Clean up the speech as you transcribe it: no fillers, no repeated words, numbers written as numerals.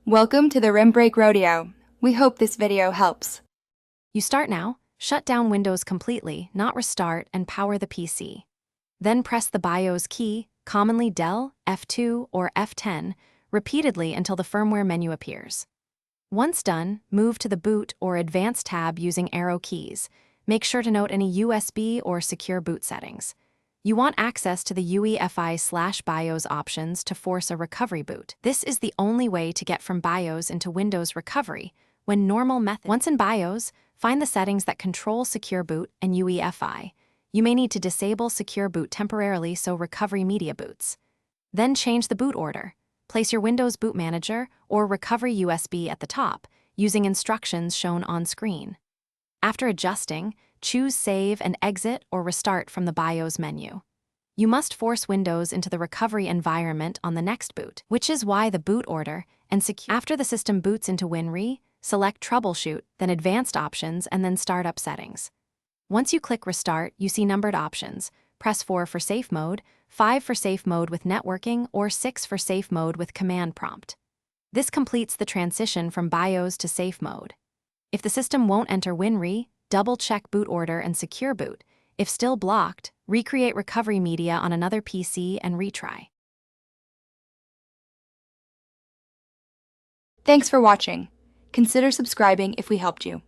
Welcome to the Rim Break Rodeo. We hope this video helps. You start now, shut down Windows completely, not restart, and power the PC. Then press the BIOS key, commonly Del, F2, or F10, repeatedly until the firmware menu appears. Once done, move to the Boot or Advanced tab using arrow keys. Make sure to note any USB or secure boot settings. You want access to the UEFI/BIOS options to force a recovery boot. This is the only way to get from BIOS into Windows recovery when normal method. Once in BIOS, find the settings that control Secure Boot and UEFI. You may need to disable Secure Boot temporarily so recovery media boots. Then change the boot order. Place your Windows Boot Manager or Recovery USB at the top, using instructions shown on screen. After adjusting, choose Save and Exit or Restart from the BIOS menu. You must force Windows into the recovery environment on the next boot, which is why the boot order and secure. After the system boots into WinRe, select Troubleshoot, then Advanced Options, and then Startup Settings. Once you click Restart, you see numbered options. Press 4 for Safe Mode, 5 for Safe Mode with Networking, or 6 for Safe Mode with Command Prompt. This completes the transition from BIOS to Safe Mode. If the system won't enter WinRe, double-check boot order and secure boot. If still blocked, recreate recovery media on another PC and retry. Thanks for watching. Consider subscribing if we helped you.